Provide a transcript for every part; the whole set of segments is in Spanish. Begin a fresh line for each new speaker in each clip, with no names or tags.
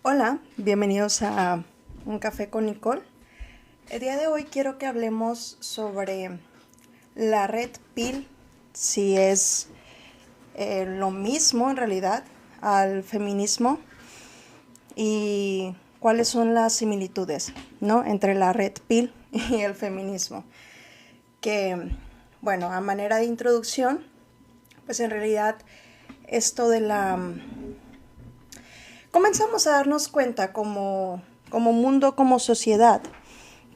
Hola, bienvenidos a Un Café con Nicole. El día de hoy quiero que hablemos sobre la red pill, si es lo mismo en realidad al feminismo y cuáles son las similitudes, ¿no?, entre la red pill y el feminismo. Que, bueno, a manera de introducción, pues en realidad esto de la comenzamos a darnos cuenta como mundo, como sociedad,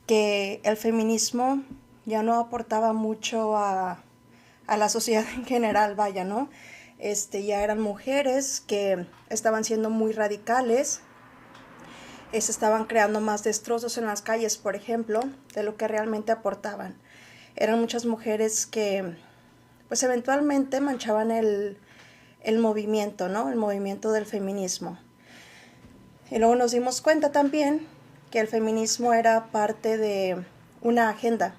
que el feminismo ya no aportaba mucho a la sociedad en general, vaya, ¿no? Ya eran mujeres que estaban siendo muy radicales, se estaban creando más destrozos en las calles, por ejemplo, de lo que realmente aportaban. Eran muchas mujeres que, pues eventualmente manchaban el movimiento, ¿no? El movimiento del feminismo. Y luego nos dimos cuenta también que el feminismo era parte de una agenda,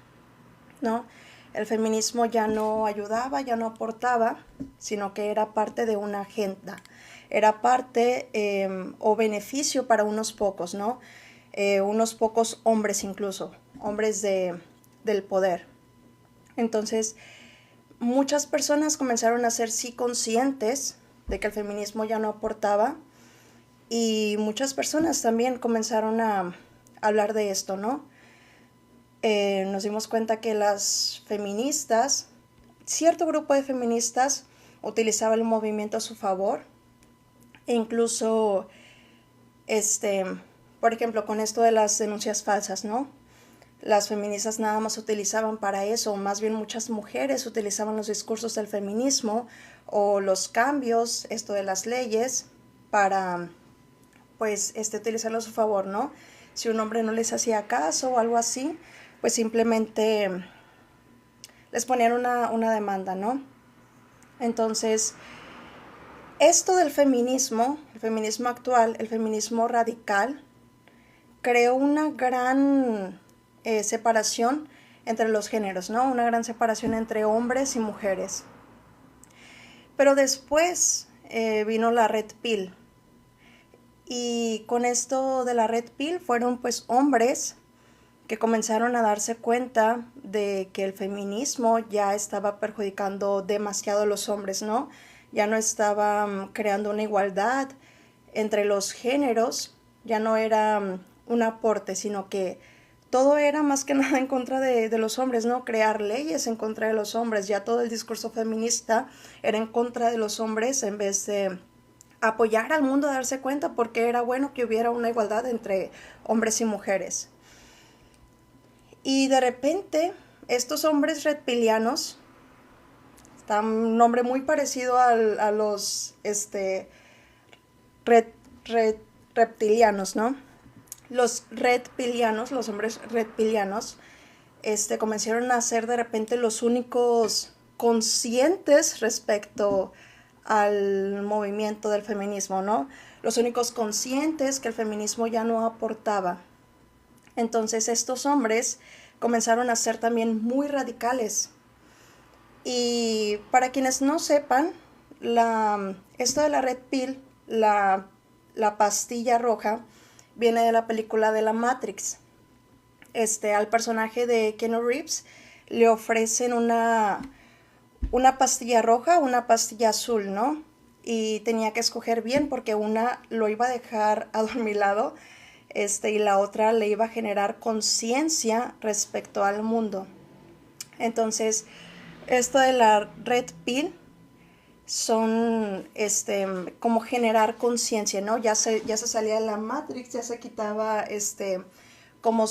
¿no? El feminismo ya no ayudaba, ya no aportaba, sino que era parte de una agenda. Era parte o beneficio para unos pocos, ¿no? Unos pocos hombres incluso, hombres del poder. Entonces, muchas personas comenzaron a ser sí conscientes de que el feminismo ya no aportaba, y muchas personas también comenzaron a hablar de esto, ¿no? Nos dimos cuenta que las feministas, cierto grupo de feministas, utilizaba el movimiento a su favor. E incluso, por ejemplo, con esto de las denuncias falsas, ¿no? Las feministas nada más utilizaban para eso, más bien muchas mujeres utilizaban los discursos del feminismo o los cambios, esto de las leyes, para pues utilizarlo a su favor, ¿no? Si un hombre no les hacía caso o algo así, pues simplemente les ponían una demanda, ¿no? Entonces, esto del feminismo, el feminismo actual, el feminismo radical, creó una gran separación entre los géneros, ¿no? Una gran separación entre hombres y mujeres. Pero después vino la red pill. Y con esto de la red pill fueron pues hombres que comenzaron a darse cuenta de que el feminismo ya estaba perjudicando demasiado a los hombres, ¿no? Ya no estaba creando una igualdad entre los géneros, ya no era un aporte, sino que todo era más que nada en contra de los hombres, ¿no? Crear leyes en contra de los hombres, ya todo el discurso feminista era en contra de los hombres en vez de apoyar al mundo a darse cuenta porque era bueno que hubiera una igualdad entre hombres y mujeres. Y de repente, estos hombres reptilianos, está un nombre muy parecido a los red, red, reptilianos, ¿no? Los reptilianos, los hombres reptilianos, comenzaron a ser de repente los únicos conscientes respecto al movimiento del feminismo, ¿no? Los únicos conscientes que el feminismo ya no aportaba. Entonces estos hombres comenzaron a ser también muy radicales. Y para quienes no sepan, esto de la red pill, la pastilla roja, viene de la película de la Matrix. Al personaje de Keanu Reeves le ofrecen una pastilla roja, una pastilla azul, ¿no? Y tenía que escoger bien porque una lo iba a dejar adormilado, y la otra le iba a generar conciencia respecto al mundo. Entonces, esto de la red pill son como generar conciencia, ¿no? Ya se salía de la Matrix, ya se quitaba como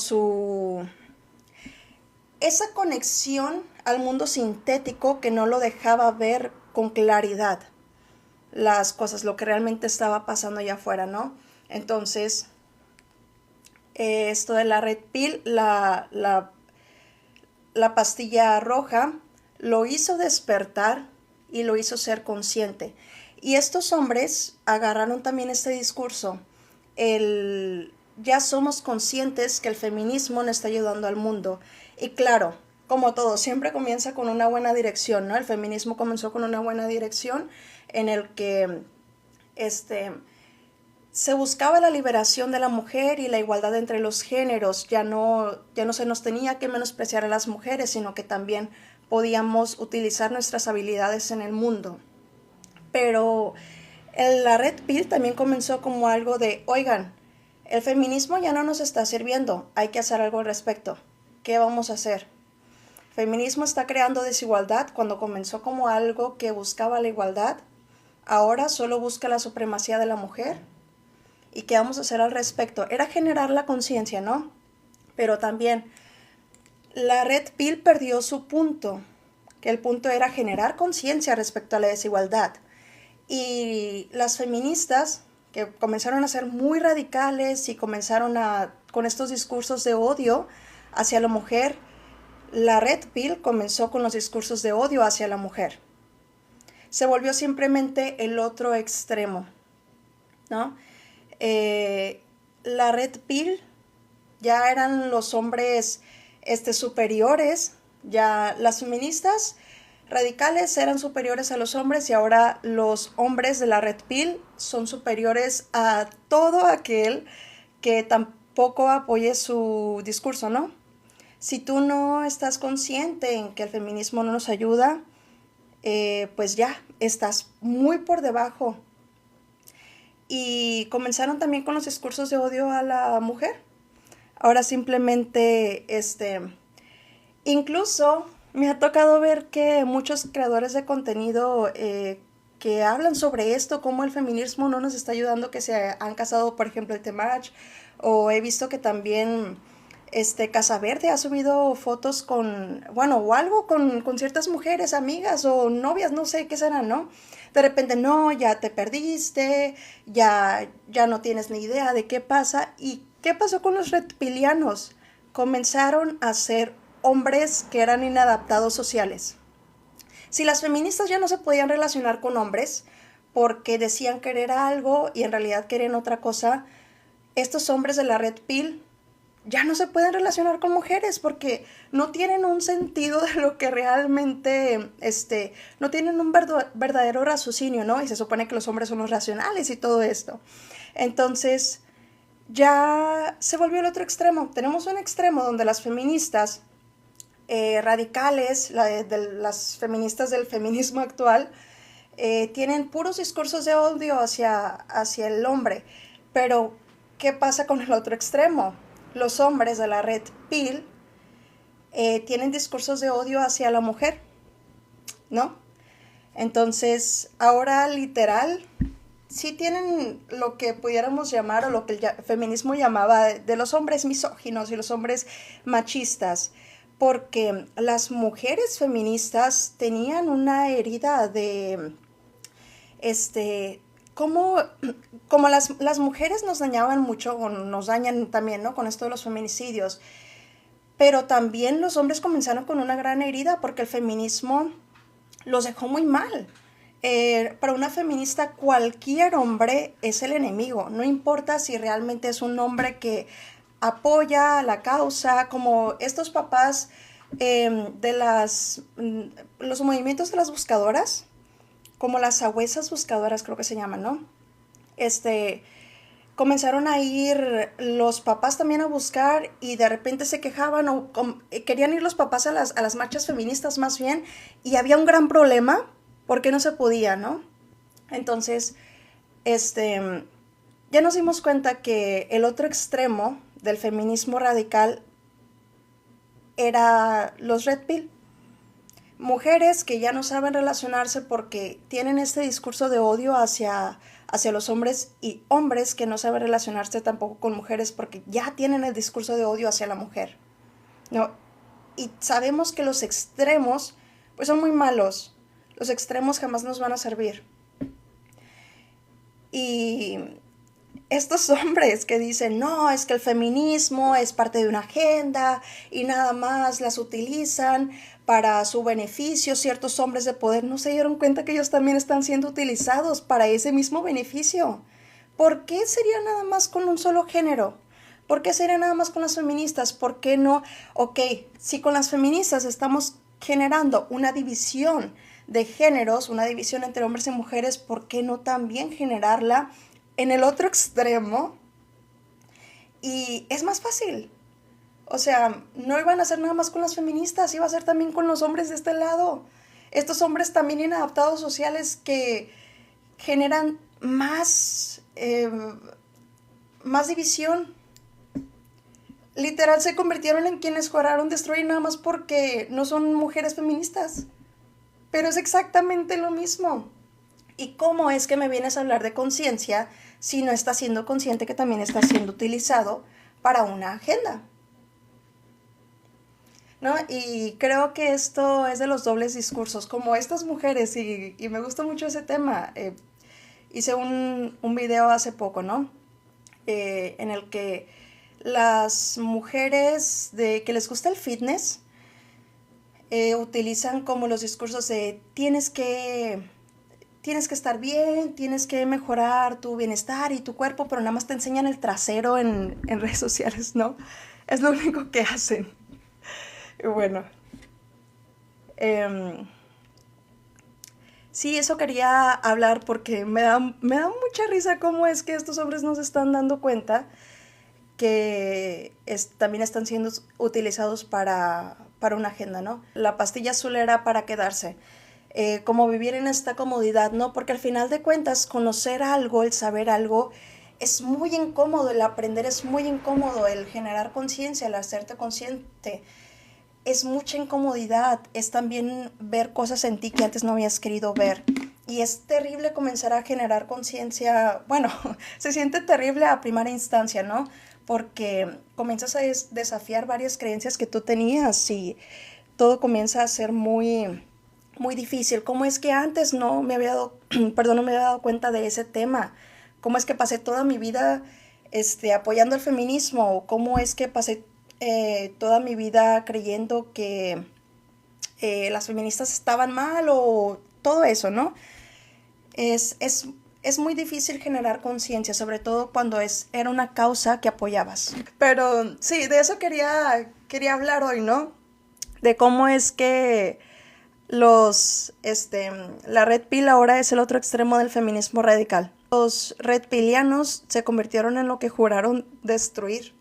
esa conexión al mundo sintético que no lo dejaba ver con claridad las cosas, lo que realmente estaba pasando allá afuera, ¿no? Entonces, esto de la red pill, la pastilla roja, lo hizo despertar y lo hizo ser consciente. Y estos hombres agarraron también este discurso, ya somos conscientes que el feminismo no está ayudando al mundo. Y claro, como todo, siempre comienza con una buena dirección, ¿no? El feminismo comenzó con una buena dirección en el que se buscaba la liberación de la mujer y la igualdad entre los géneros. Ya no se nos tenía que menospreciar a las mujeres, sino que también podíamos utilizar nuestras habilidades en el mundo. Pero la Red Pill también comenzó como algo de, oigan, el feminismo ya no nos está sirviendo, hay que hacer algo al respecto. ¿Qué vamos a hacer? El feminismo está creando desigualdad cuando comenzó como algo que buscaba la igualdad. Ahora solo busca la supremacía de la mujer. ¿Y qué vamos a hacer al respecto? Era generar la conciencia, ¿no? Pero también la Red Pill perdió su punto, que el punto era generar conciencia respecto a la desigualdad. Y las feministas, que comenzaron a ser muy radicales y comenzaron con estos discursos de odio hacia la mujer, la Red Pill comenzó con los discursos de odio hacia la mujer. Se volvió simplemente el otro extremo, ¿no? La Red Pill ya eran los hombres superiores, ya las feministas radicales eran superiores a los hombres y ahora los hombres de la Red Pill son superiores a todo aquel que tampoco apoye su discurso, ¿no? Si tú no estás consciente en que el feminismo no nos ayuda, pues ya estás muy por debajo. Y comenzaron también con los discursos de odio a la mujer. Ahora simplemente, incluso me ha tocado ver que muchos creadores de contenido que hablan sobre esto, cómo el feminismo no nos está ayudando, que se han casado, por ejemplo, el Temach, o he visto que también Casa Verde ha subido fotos o algo con ciertas mujeres, amigas o novias, no sé qué serán, ¿no? De repente, no, ya te perdiste, ya no tienes ni idea de qué pasa. ¿Y qué pasó con los reptilianos? Comenzaron a ser hombres que eran inadaptados sociales. Si las feministas ya no se podían relacionar con hombres porque decían querer algo y en realidad querían otra cosa, estos hombres de la Red Pill ya no se pueden relacionar con mujeres porque no tienen un sentido de lo que realmente, no tienen un verdadero raciocinio, ¿no? Y se supone que los hombres son los racionales y todo esto. Entonces, ya se volvió el otro extremo. Tenemos un extremo donde las feministas radicales, las feministas del feminismo actual, tienen puros discursos de odio hacia el hombre. Pero, ¿qué pasa con el otro extremo? Los hombres de la Red Pill tienen discursos de odio hacia la mujer, ¿no? Entonces, ahora literal, sí tienen lo que pudiéramos llamar, o lo que el feminismo llamaba, de los hombres misóginos y los hombres machistas, porque las mujeres feministas tenían una herida de, como las mujeres nos dañaban mucho, o nos dañan también, ¿no? Con esto de los feminicidios. Pero también los hombres comenzaron con una gran herida porque el feminismo los dejó muy mal. Para una feminista, cualquier hombre es el enemigo. No importa si realmente es un hombre que apoya la causa, como estos papás de los movimientos de las buscadoras, como las sabuesas buscadoras creo que se llaman, ¿no? Comenzaron a ir los papás también a buscar y de repente se quejaban querían ir los papás a las marchas feministas más bien y había un gran problema porque no se podía, ¿no? Entonces, ya nos dimos cuenta que el otro extremo del feminismo radical era los Red Pill. Mujeres que ya no saben relacionarse porque tienen este discurso de odio hacia los hombres, y hombres que no saben relacionarse tampoco con mujeres porque ya tienen el discurso de odio hacia la mujer, ¿no? Y sabemos que los extremos pues son muy malos. Los extremos jamás nos van a servir. Y estos hombres que dicen, no, es que el feminismo es parte de una agenda y nada más las utilizan para su beneficio, ciertos hombres de poder no se dieron cuenta que ellos también están siendo utilizados para ese mismo beneficio. ¿Por qué sería nada más con un solo género? ¿Por qué sería nada más con las feministas? ¿Por qué no? Ok, si con las feministas estamos generando una división de géneros, una división entre hombres y mujeres, ¿por qué no también generarla en el otro extremo y es más fácil. O sea, no iban a hacer nada más con las feministas, iba a ser también con los hombres de este lado. Estos hombres también inadaptados sociales que generan más división. Literal se convirtieron en quienes juraron destruir nada más porque no son mujeres feministas. Pero es exactamente lo mismo. ¿Y cómo es que me vienes a hablar de conciencia si no estás siendo consciente que también está siendo utilizado para una agenda? ¿No? Y creo que esto es de los dobles discursos, como estas mujeres, y me gusta mucho ese tema. Hice un video hace poco, ¿no? En el que las mujeres que les gusta el fitness utilizan como los discursos de tienes que estar bien, tienes que mejorar tu bienestar y tu cuerpo, pero nada más te enseñan el trasero en redes sociales, ¿no? Es lo único que hacen. Y bueno, eh, sí, eso quería hablar porque me da mucha risa cómo es que estos hombres no se están dando cuenta que también están siendo utilizados para una agenda, ¿no? La pastilla azul era para quedarse. Como vivir en esta comodidad, ¿no? Porque al final de cuentas, conocer algo, el saber algo, es muy incómodo, el aprender es muy incómodo, el generar conciencia, el hacerte consciente, es mucha incomodidad, es también ver cosas en ti que antes no habías querido ver. Y es terrible comenzar a generar conciencia, bueno, se siente terrible a primera instancia, ¿no? Porque comienzas a desafiar varias creencias que tú tenías y todo comienza a ser muy difícil. ¿Cómo es que antes no me había dado, perdón, no me había dado cuenta de ese tema? ¿Cómo es que pasé toda mi vida apoyando el feminismo? ¿Cómo es que pasé toda mi vida creyendo que las feministas estaban mal o todo eso, ¿no? Es, es, es muy difícil generar conciencia, sobre todo cuando era una causa que apoyabas. Pero sí, de eso quería hablar hoy, ¿no? De cómo es que la red pill ahora es el otro extremo del feminismo radical. Los red pilianos se convirtieron en lo que juraron destruir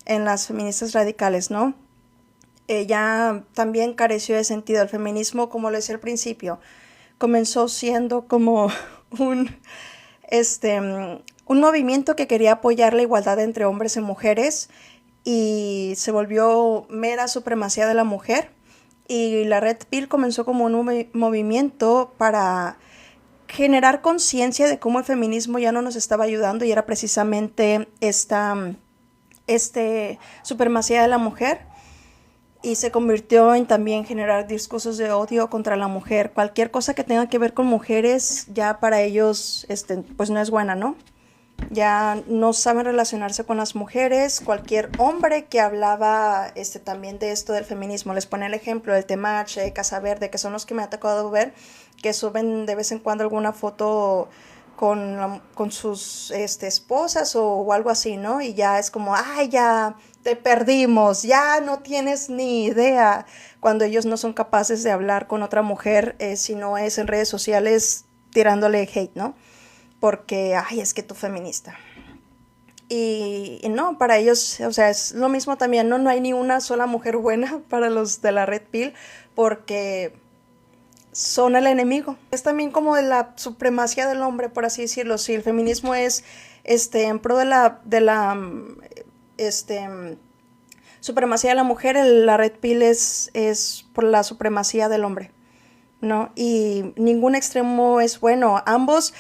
en las feministas radicales, ¿no? Ya también careció de sentido. El feminismo, como lo decía al principio, comenzó siendo como un, un movimiento que quería apoyar la igualdad entre hombres y mujeres y se volvió mera supremacía de la mujer. Y la Red Pill comenzó como un movimiento para generar conciencia de cómo el feminismo ya no nos estaba ayudando y era precisamente esta supremacía de la mujer, y se convirtió en también generar discursos de odio contra la mujer. Cualquier cosa que tenga que ver con mujeres ya para ellos pues no es buena, ¿no? Ya no saben relacionarse con las mujeres. Cualquier hombre que hablaba también de esto del feminismo, les pone el ejemplo del Temache, Casa Verde, que son los que me ha tocado ver, que suben de vez en cuando alguna foto con sus esposas o algo así, ¿no? Y ya es como, ay, ya te perdimos, ya no tienes ni idea, cuando ellos no son capaces de hablar con otra mujer, si no es en redes sociales tirándole hate, ¿no? Porque, ay, es que tú feminista. Y no, para ellos, o sea, es lo mismo también, ¿no? No hay ni una sola mujer buena para los de la Red Pill, porque son el enemigo. Es también como de la supremacía del hombre, por así decirlo. Si el feminismo es en pro de la supremacía de la mujer, la Red Pill es por la supremacía del hombre, ¿no? Y ningún extremo es bueno. Ambos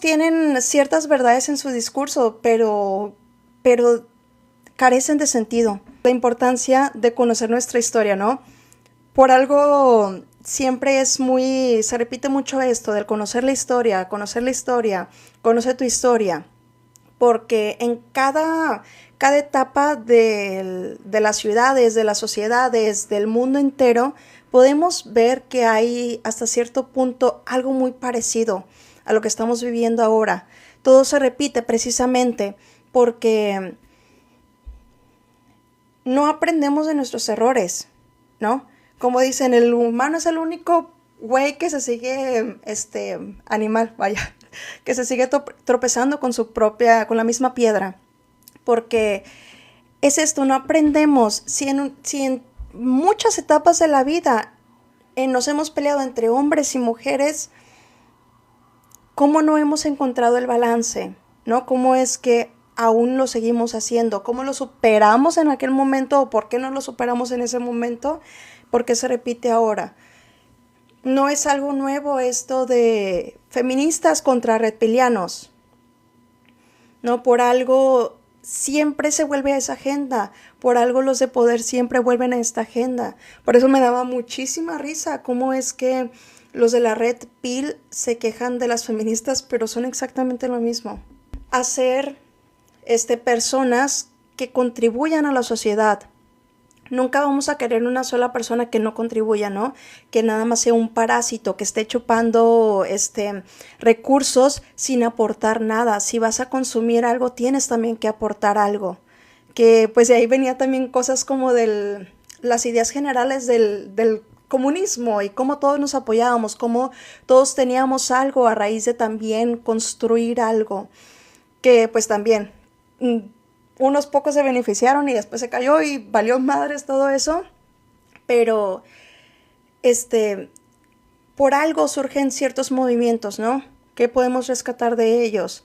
tienen ciertas verdades en su discurso, pero carecen de sentido. La importancia de conocer nuestra historia, ¿no? Por algo siempre se repite mucho esto del conocer la historia, conoce tu historia, porque en cada etapa de las ciudades, de las sociedades, del mundo entero, podemos ver que hay hasta cierto punto algo muy parecido a lo que estamos viviendo ahora. Todo se repite precisamente porque no aprendemos de nuestros errores, ¿no? Como dicen, el humano es el único güey que se sigue animal, vaya. que se sigue tropezando con con la misma piedra. Porque es esto, no aprendemos. Si en muchas etapas de la vida nos hemos peleado entre hombres y mujeres, ¿cómo no hemos encontrado el balance? ¿No? ¿Cómo es que aún lo seguimos haciendo? ¿Cómo lo superamos en aquel momento? ¿O por qué no lo superamos en ese momento? ¿Por qué se repite ahora? No es algo nuevo esto de feministas contra reptilianos. No, por algo siempre se vuelve a esa agenda. Por algo los de poder siempre vuelven a esta agenda. Por eso me daba muchísima risa cómo es que los de la Red Pill se quejan de las feministas, pero son exactamente lo mismo. Hacer personas que contribuyan a la sociedad. Nunca vamos a querer una sola persona que no contribuya, ¿no? Que nada más sea un parásito, que esté chupando recursos sin aportar nada. Si vas a consumir algo, tienes también que aportar algo. Que pues de ahí venía también cosas como las ideas generales del comunismo y cómo todos nos apoyábamos, cómo todos teníamos algo a raíz de también construir algo. Que pues también unos pocos se beneficiaron y después se cayó y valió madres todo eso, pero por algo surgen ciertos movimientos, ¿no? ¿Qué podemos rescatar de ellos?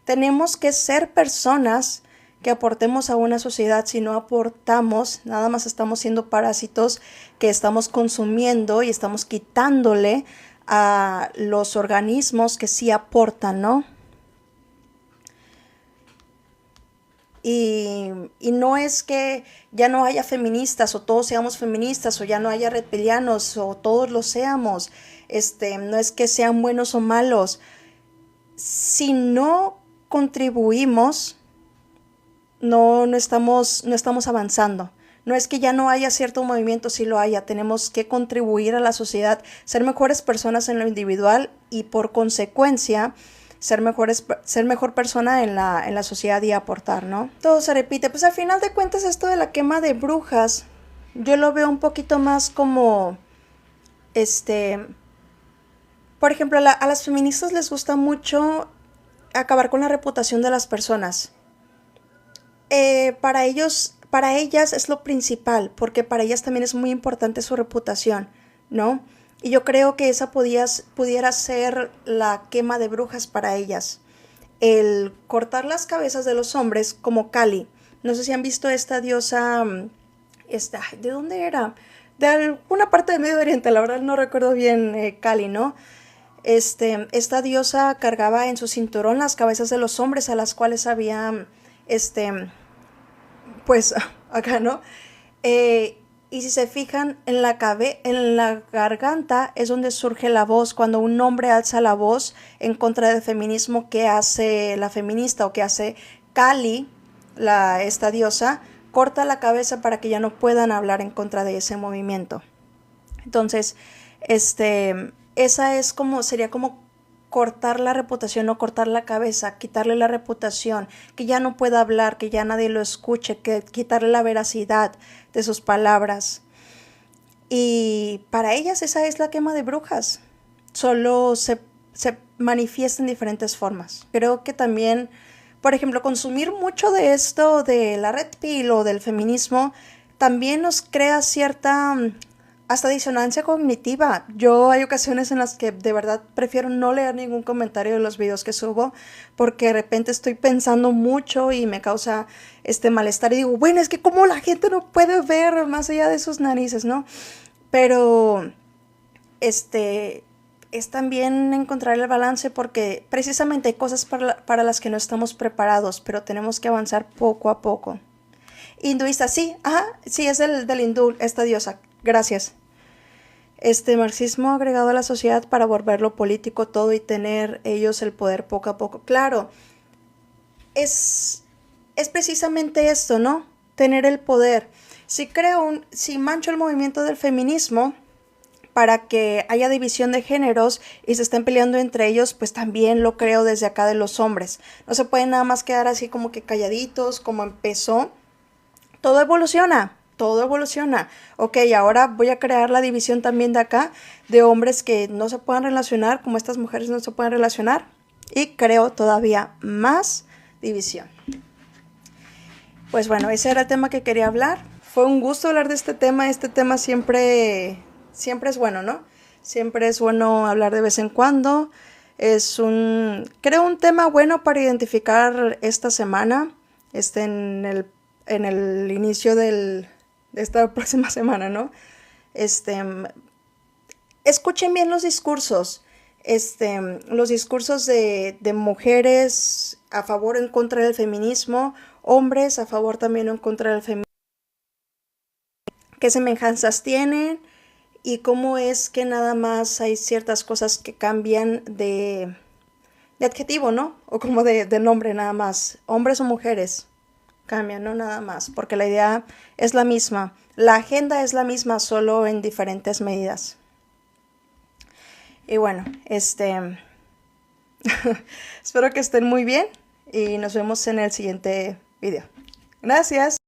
Tenemos que ser personas que aportemos a una sociedad. Si no aportamos, nada más estamos siendo parásitos que estamos consumiendo y estamos quitándole a los organismos que sí aportan, ¿no? Y no es que ya no haya feministas o todos seamos feministas o ya no haya reptilianos o todos lo seamos. No es que sean buenos o malos. Si no contribuimos, no estamos avanzando. No es que ya no haya cierto movimiento, si lo haya. Tenemos que contribuir a la sociedad, ser mejores personas en lo individual y por consecuencia ser mejor persona en la sociedad y aportar, ¿no? Todo se repite. Pues al final de cuentas esto de la quema de brujas, yo lo veo un poquito más como, por ejemplo, a las feministas les gusta mucho acabar con la reputación de las personas. Para ellas es lo principal, porque para ellas también es muy importante su reputación, ¿no? Y yo creo que esa pudiera ser la quema de brujas para ellas. El cortar las cabezas de los hombres como Kali. No sé si han visto esta diosa, ¿de dónde era? De alguna parte del Medio Oriente, la verdad no recuerdo bien Kali, ¿no? Esta diosa cargaba en su cinturón las cabezas de los hombres a las cuales había, pues, acá, ¿no? Y si se fijan, en la garganta es donde surge la voz. Cuando un hombre alza la voz en contra del feminismo, que hace la feminista o que hace Kali, esta diosa, corta la cabeza para que ya no puedan hablar en contra de ese movimiento. Entonces, sería como cortar la reputación o cortar la cabeza, quitarle la reputación, que ya no pueda hablar, que ya nadie lo escuche, quitarle la veracidad de sus palabras. Y para ellas esa es la quema de brujas. Solo se manifiesta en diferentes formas. Creo que también, por ejemplo, consumir mucho de esto de la Red Pill o del feminismo también nos crea cierta hasta disonancia cognitiva. Yo hay ocasiones en las que de verdad prefiero no leer ningún comentario de los videos que subo porque de repente estoy pensando mucho y me causa malestar y digo, bueno, es que como la gente no puede ver más allá de sus narices, ¿no? Pero es también encontrar el balance porque precisamente hay cosas para las que no estamos preparados, pero tenemos que avanzar poco a poco. Hinduista, sí, sí, es del hindú, esta diosa. Gracias. Marxismo agregado a la sociedad para volverlo político todo y tener ellos el poder poco a poco. Claro, es precisamente esto, ¿no? Tener el poder. Si mancho el movimiento del feminismo para que haya división de géneros y se estén peleando entre ellos, pues también lo creo desde acá de los hombres. No se pueden nada más quedar así como que calladitos, como empezó. Todo evoluciona. todo evoluciona. Ok, ahora voy a crear la división también de acá, de hombres que no se puedan relacionar, como estas mujeres no se pueden relacionar, y creo todavía más división. Pues bueno, ese era el tema que quería hablar. Fue un gusto hablar de este tema. Este tema siempre es bueno, ¿no? Siempre es bueno hablar de vez en cuando. Creo un tema bueno para identificar esta semana, en el inicio de esta próxima semana, ¿no? Este, Escuchen bien los discursos, los discursos de mujeres a favor o en contra del feminismo, hombres a favor también o en contra del feminismo, qué semejanzas tienen y cómo es que nada más hay ciertas cosas que cambian de adjetivo, ¿no? O como de nombre nada más, hombres o mujeres cambian, no nada más, porque la idea es la misma, la agenda es la misma, solo en diferentes medidas. Y bueno, espero que estén muy bien y nos vemos en el siguiente video. Gracias.